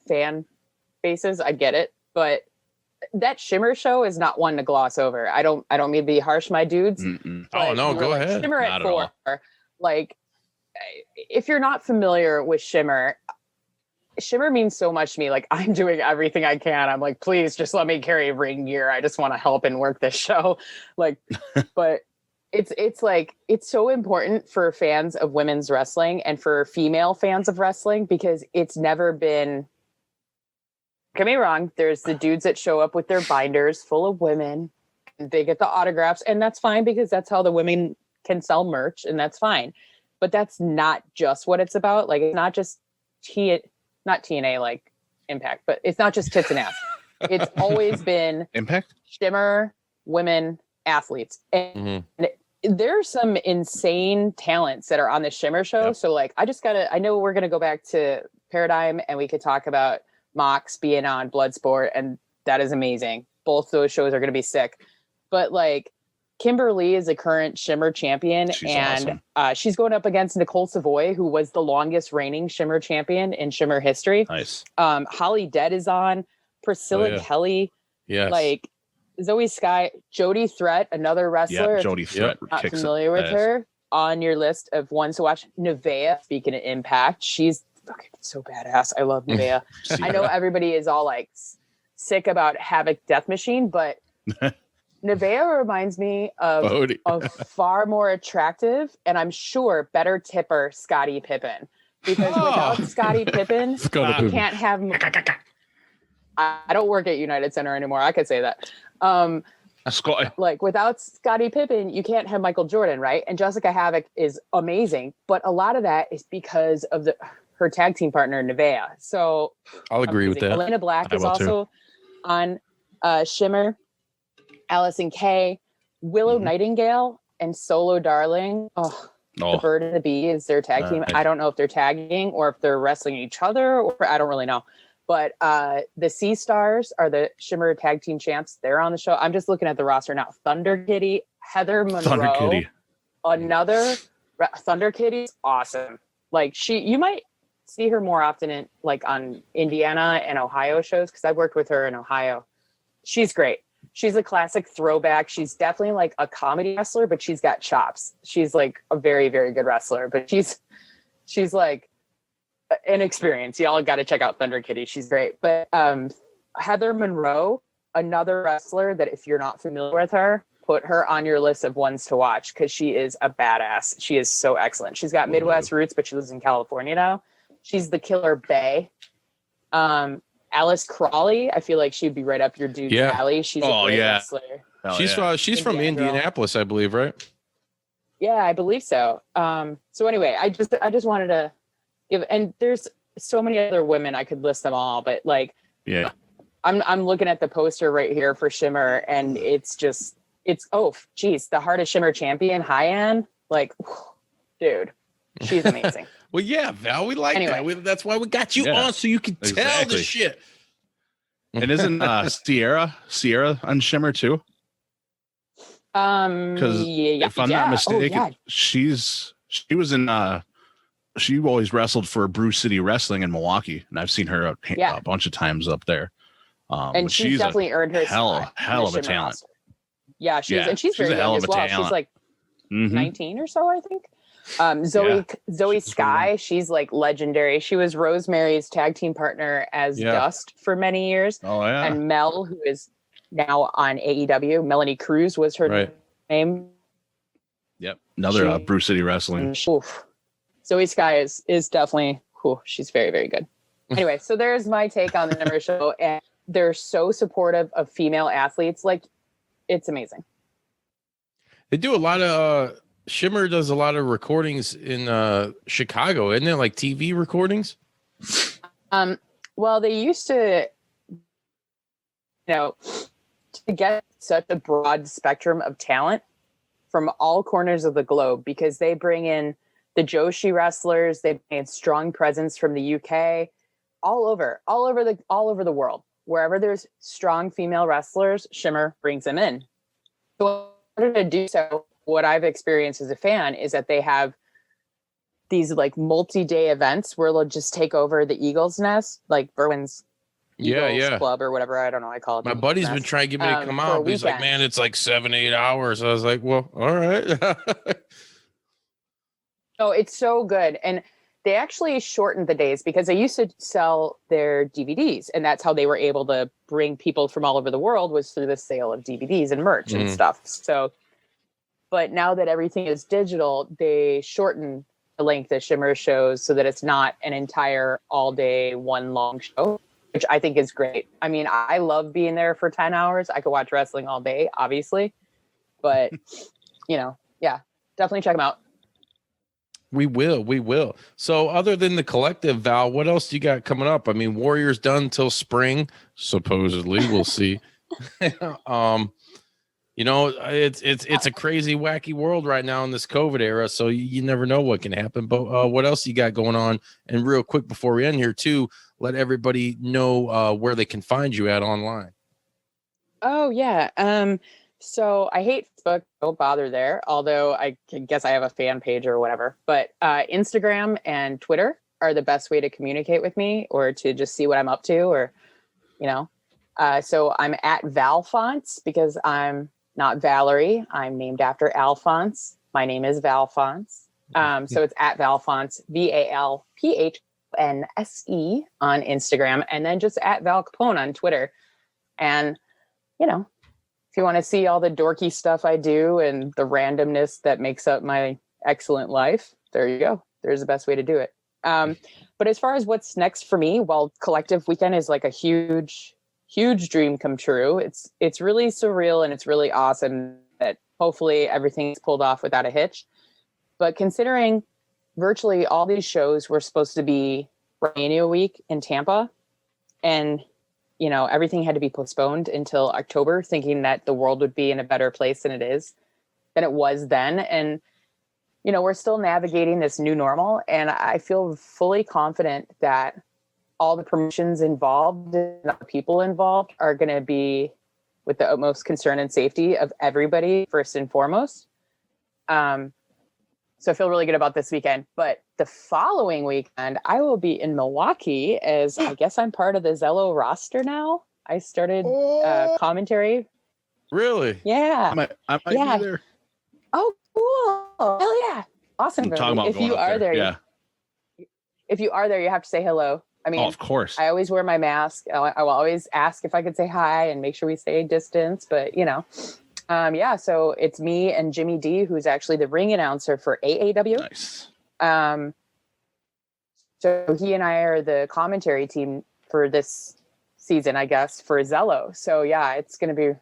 fan bases. I get it, but that Shimmer show is not one to gloss over. I don't mean to be harsh, my dudes. Oh no, go ahead. Shimmer at 4. Like, if you're not familiar with Shimmer means so much to me. Like, I'm doing everything I can. I'm like, please just let me carry ring gear. I just want to help and work this show. Like, but it's like, it's so important for fans of women's wrestling and for female fans of wrestling, because it's never been, get me wrong, there's the dudes that show up with their binders full of women and they get the autographs, and that's fine because that's how the women can sell merch, and that's fine. But that's not just what it's about. Like, it's not just not TNA like Impact, but it's not just tits and ass. It's always been Impact, Shimmer, women, athletes. And there's some insane talents that are on the Shimmer show. Yep. So like, I know we're going to go back to Paradigm and we could talk about Mox being on Bloodsport, and that is amazing. Both those shows are going to be sick. But like, Kimberly is a current Shimmer champion, and awesome. She's going up against Nicole Savoy, who was the longest reigning Shimmer champion in Shimmer history. Nice. Holly Dead is on. Priscilla Kelly. Yes. Like, Zoe Sky, Jody Threat, another wrestler. Yeah, Jody Threat. Not familiar with her. On your list of ones to watch. Nevaeh, speaking of Impact, she's fucking so badass. I love Nevaeh. I know everybody is all like sick about Havoc Death Machine, but Nevaeh reminds me of Bodie. a far more attractive and I'm sure better tipper Scottie Pippen. Because without Scottie Pippen, Scottie you Pippen. can't have. I don't work at United Center anymore. I could say that. Like without Scottie Pippen, you can't have Michael Jordan, right? And Jessica Havoc is amazing, but a lot of that is because of her tag team partner Nevaeh. So I'll agree with that. Elena Black is also on Shimmer. Allison Kay, Willow Nightingale, and Solo Darling. The Bird and the Bee is their tag team. I don't know if they're tagging or if they're wrestling each other, or I don't really know. But the Sea Stars are the Shimmer tag team champs. They're on the show. I'm just looking at the roster now. Thunder Kitty, Heather Monroe, another Thunder Kitty's awesome. Like you might see her more often on Indiana and Ohio shows because I've worked with her in Ohio. She's great. She's a classic throwback. She's definitely like a comedy wrestler, but she's got chops. She's like a very, very good wrestler, but she's like an experience. Y'all got to check out Thunder Kitty. She's great. But Heather Monroe, another wrestler that if you're not familiar with her, put her on your list of ones to watch because she is a badass. She is so excellent. She's got Midwest roots, but she lives in California now. She's the Killer Bae. Alice Crawley, I feel like she'd be right up your dude's alley. She's a great wrestler. She's from Indianapolis, I believe, right? Yeah, I believe so. So anyway, I just wanted to give, and there's so many other women, I could list them all, but like, I'm looking at the poster right here for Shimmer, and it's the Heart of Shimmer champion, High-End, like, dude, she's amazing. Well, yeah, Val, we like that. That's why we got you on, so you can tell the shit. And isn't Sierra on Shimmer too? Because if I'm not mistaken, she always wrestled for Brew City Wrestling in Milwaukee, and I've seen her a bunch of times up there. And she's definitely earned her hell of a talent. Roster. Yeah, and she's very young as well. She's like 19 or so, I think. Zoe Sky, she's like legendary. She was Rosemary's tag team partner as Dust for many years. And Mel, who is now on AEW, Melanie Cruz was her name. Yep, another Brew City Wrestling. Zoe Sky is definitely she's very, very good. Anyway, so there's my take on the number show, and they're so supportive of female athletes. Like, it's amazing. They do a lot of Shimmer does a lot of recordings in Chicago, isn't it? Like TV recordings? Well, they used to, to get such a broad spectrum of talent from all corners of the globe, because they bring in the Joshi wrestlers, they bring in strong presence from the UK, all over the world. Wherever there's strong female wrestlers, Shimmer brings them in. So in order to do so, what I've experienced as a fan is that they have these multi-day events where they'll just take over the Eagle's Nest, like Berwyn's Eagles Club or whatever. I don't know. I call it. My buddy's been trying to get me to come out, but he's like, man, it's like 7-8 hours. I was like, well, all right. Oh, it's so good. And they actually shortened the days because they used to sell their DVDs, and that's how they were able to bring people from all over the world, was through the sale of DVDs and merch and stuff. So, but now that everything is digital, they shorten the length of Shimmer shows so that it's not an entire all day, one long show, which I think is great. I mean, I love being there for 10 hours. I could watch wrestling all day, obviously, but definitely check them out. We will. So other than the collective, Val, what else do you got coming up? I mean, Warrior's done till spring, supposedly. We'll see. It's a crazy, wacky world right now in this COVID era, so you never know what can happen. But what else you got going on? And real quick before we end here, too, let everybody know where they can find you at online. Oh, yeah. So I hate Facebook. Don't bother there. Although I guess I have a fan page or whatever. But Instagram and Twitter are the best way to communicate with me or to just see what I'm up to, or, so I'm at Val Fonts because I'm not Valerie. I'm named after Alphonse. My name is Val Fonts. So it's at Val Fonts, VALPHONSE on Instagram, and then just at Val Capone on Twitter. And, if you want to see all the dorky stuff I do and the randomness that makes up my excellent life, there you go. There's the best way to do it. But as far as what's next for me, well, Collective Weekend is like a huge dream come true. It's really surreal and it's really awesome that hopefully everything's pulled off without a hitch. But considering virtually all these shows were supposed to be WrestleMania week in Tampa, and everything had to be postponed until October, thinking that the world would be in a better place than it was then. And we're still navigating this new normal, and I feel fully confident that all the promotions involved and the people involved are going to be with the utmost concern and safety of everybody first and foremost. So I feel really good about this weekend. But the following weekend, I will be in Milwaukee, as I guess I'm part of the Zello roster now. I started commentary. Really? Yeah. I might be there. Oh, cool. Hell yeah. Awesome. I'm talking about if you going up are there, yeah. If you are there, you have to say hello. I mean, of course. I always wear my mask. I will always ask if I could say hi and make sure we stay distance. But, so it's me and Jimmy D, who's actually the ring announcer for AAW. Nice. So he and I are the commentary team for this season, I guess, for Zello. So yeah, it's gonna be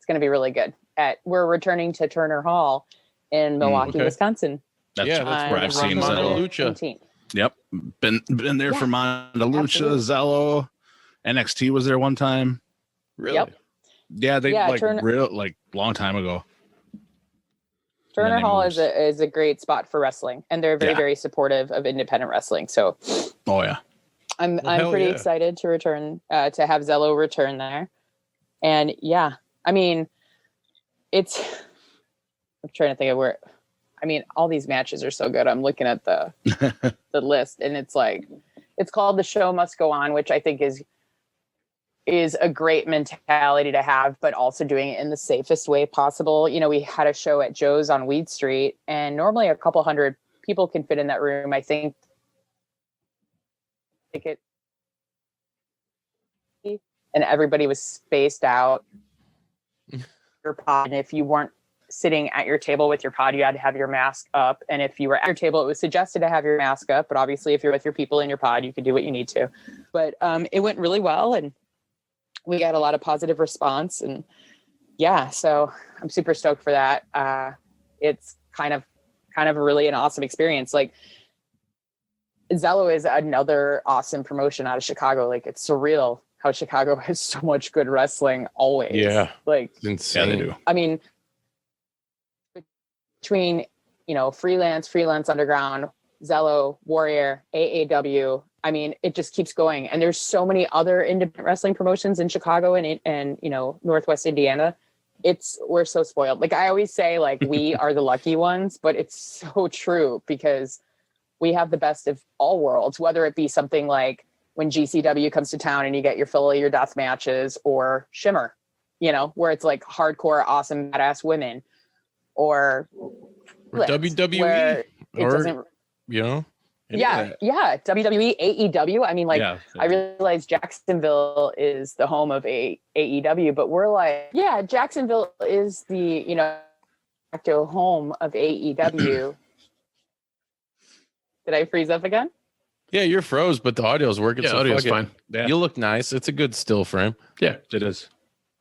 really good. We're returning to Turner Hall in Milwaukee, Wisconsin. That's where I've seen Zello. Lucha. Yep, been there for Mondalucha, Zello. NXT was there one time. Really? Yep. Yeah, they long time ago. Turner Hall is a great spot for wrestling, and they're very supportive of independent wrestling. So, I'm pretty excited to return to have Zello return there, and I mean, I'm trying to think of where. I mean, all these matches are so good. I'm looking at the the list, and it's called The Show Must Go On, which I think is a great mentality to have, but also doing it in the safest way possible. We had a show at Joe's on Weed Street, and normally a couple hundred people can fit in that room. I think it, and everybody was spaced out. Your pod, and if you weren't sitting at your table with your pod, you had to have your mask up. And if you were at your table, it was suggested to have your mask up. But obviously, if you're with your people in your pod, you could do what you need to. But it went really well, and we got a lot of positive response. And so I'm super stoked for that. It's kind of really an awesome experience. Like, Zello is another awesome promotion out of Chicago. Like, it's surreal how Chicago has so much good wrestling always. Yeah. Like, it's insane. Yeah, they do. I mean, between Freelance Underground, Zello, Warrior, AAW, I mean, it just keeps going. And there's so many other independent wrestling promotions in Chicago and Northwest Indiana. We're so spoiled. Like, I always say, like, we are the lucky ones, but it's so true, because we have the best of all worlds, whether it be something like when GCW comes to town and you get your fill of your death matches, or Shimmer, where it's like hardcore, awesome, badass women, or WWE, where it doesn't, WWE, AEW. I mean, like, I realize Jacksonville is the home of AEW, but we're like, Jacksonville is the actual home of AEW. Did I freeze up again? Yeah, you're froze, but the audio's working. Yeah, so audio's fine. Yeah. You look nice. It's a good still frame. Yeah, it is.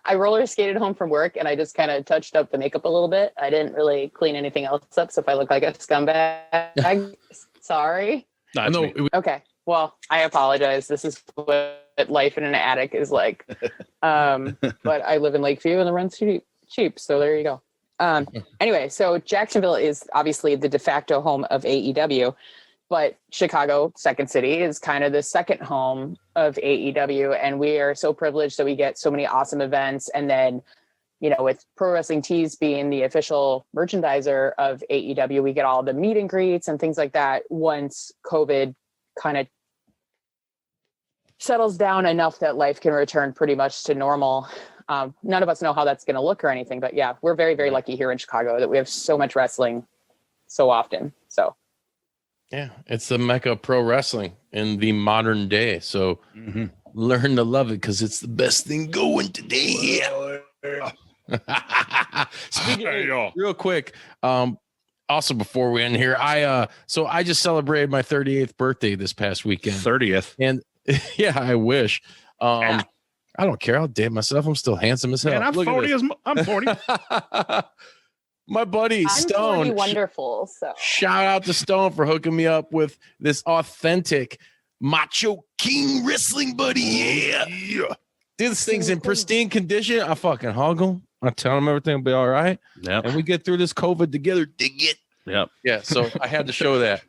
I roller skated home from work, and I just kind of touched up the makeup a little bit. I didn't really clean anything else up, so if I look like a scumbag, sorry. No, Okay, well, I apologize. This is what life in an attic is like. But I live in Lakeview, and the rent's cheap, so there you go. Anyway, so Jacksonville is obviously the de facto home of AEW, but Chicago, Second City, is kind of the second home of AEW. And we are so privileged that we get so many awesome events. And then, with Pro Wrestling Tees being the official merchandiser of AEW, we get all the meet and greets and things like that once COVID kind of settles down enough that life can return pretty much to normal. None of us know how that's going to look or anything, but yeah, we're very, very lucky here in Chicago that we have so much wrestling so often. So yeah, it's the mecca of pro wrestling in the modern day. So learn to love it, because it's the best thing going today. Speaking of, real quick, also before we end here, I just celebrated my 38th birthday this past weekend. 30th. And yeah, I wish. I don't care. I'll date myself. I'm still handsome as hell. Man, I'm 40. I'm 40. My buddy I'm Stone. 40 wonderful. So Shout out to Stone for hooking me up with this authentic Macho King wrestling buddy. Yeah. Dude, this thing's in pristine condition. I fucking hug him. I tell him everything will be all right. Yep. And we get through this COVID together. Dig it. Yep. Yeah. So I had to show that.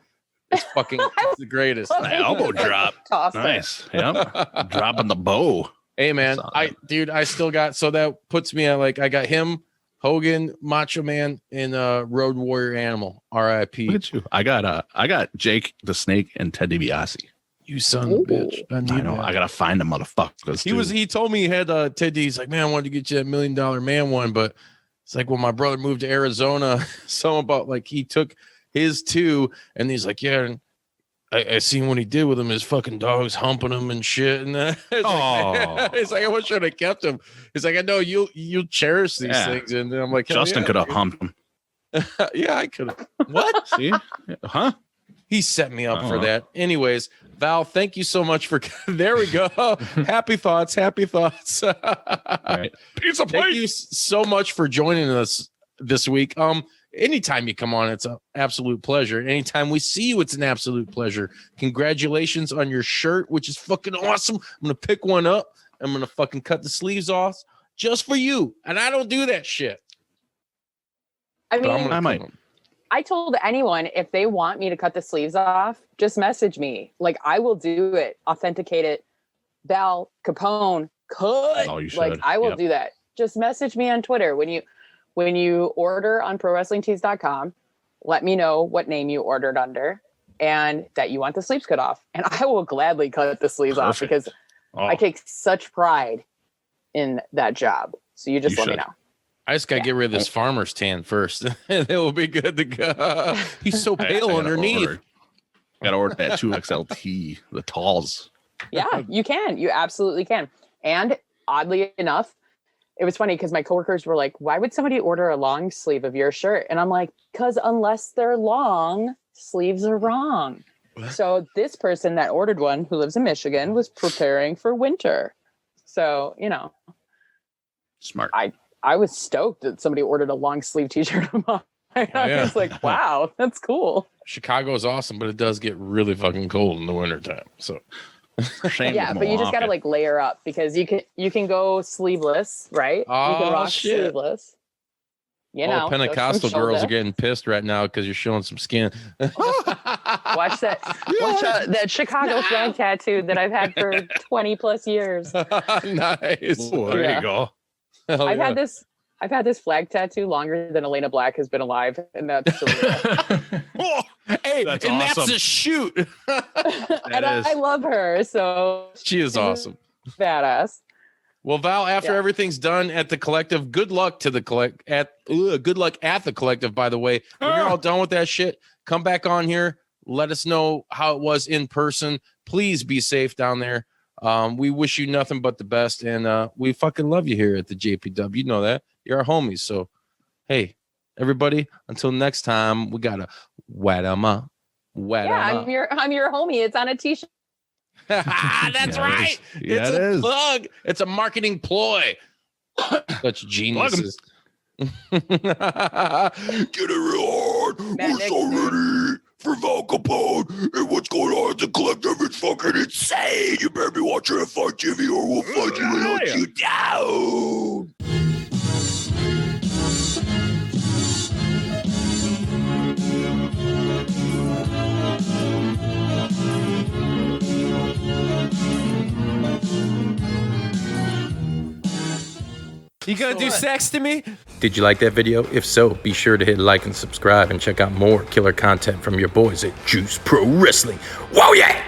It's the greatest. My elbow drop. toss it. Nice. Yep. Dropping the bow. Hey man, I still got, so that puts me at like, I got him, Hogan, Macho Man, and Road Warrior Animal. R.I.P. Look at you. I got Jake the Snake and Ted DiBiase. You son of a bitch. I know. That. I gotta find the motherfuckers. He told me he had Ted D. He's like, man, I wanted to get you that $1 Million Man one, but it's like when my brother moved to Arizona, something about like he took his too, and he's like, yeah, and I seen what he did with him, his fucking dogs humping him and shit. And it's like I wish I'd have kept him. He's like, I know you'll cherish these things. And I'm like, Justin could have humped him. Yeah, I could have. What? See? Huh? He set me up for that. Anyways, Val, thank you so much for there we go. Happy thoughts. All right. Pizza plate. Thank you so much for joining us this week. Anytime you come on, it's an absolute pleasure. Anytime we see you, it's an absolute pleasure. Congratulations on your shirt, which is fucking awesome. I'm gonna pick one up. I'm gonna fucking cut the sleeves off just for you. And I don't do that shit. I mean, I might. I told anyone if they want me to cut the sleeves off, just message me. Like I will do it. Authenticate it. Val Capone, cut. Oh, you should. Like I will do that. Just message me on Twitter when you order on ProWrestlingTees.com. Let me know what name you ordered under and that you want the sleeves cut off, and I will gladly cut the sleeves off because I take such pride in that job. So you let me know. I just gotta get rid of this farmer's tan first. It will be good to go. He's so pale underneath. Gotta order that 2XLT, the talls. Yeah, you can. You absolutely can. And oddly enough, it was funny because my coworkers were like, why would somebody order a long sleeve of your shirt? And I'm like, because unless they're long, sleeves are wrong. What? So this person that ordered one, who lives in Michigan, was preparing for winter. So, Smart. I was stoked that somebody ordered a long sleeve t-shirt of mine. I was like, wow, that's cool. Chicago is awesome, but it does get really fucking cold in the wintertime. So yeah, but you just gotta like layer up because you can go sleeveless, right? Oh, you can rock shit. Sleeveless. Pentecostal girls are getting pissed right now because you're showing some skin. Watch that. Watch that Chicago flag tattoo that I've had for 20 plus years. Nice. Ooh, there you go. I've had this flag tattoo longer than Elena Black has been alive, and that's hey, that's and awesome. that's a shoot. And I love her, so she is awesome, badass. Well, Val, after everything's done at the collective, good luck to the good luck at the collective. By the way, when you're all done with that shit, come back on here. Let us know how it was in person. Please be safe down there. We wish you nothing but the best, and we fucking love you here at the JPW. You know that. You're our homies. So, hey, everybody, until next time, we gotta wet 'em up. I'm your homie. It's on a t-shirt. That's right. It's a plug. It's a marketing ploy. Such geniuses. Get it real hard. We're so ready for Val Capone, and what's going on at the collective is fucking insane. You better be watching Fight TV or we'll fight you and hunt you down. You gonna do sex to me? Did you like that video? If so, be sure to hit like and subscribe and check out more killer content from your boys at Juice Pro Wrestling. Whoa, yeah!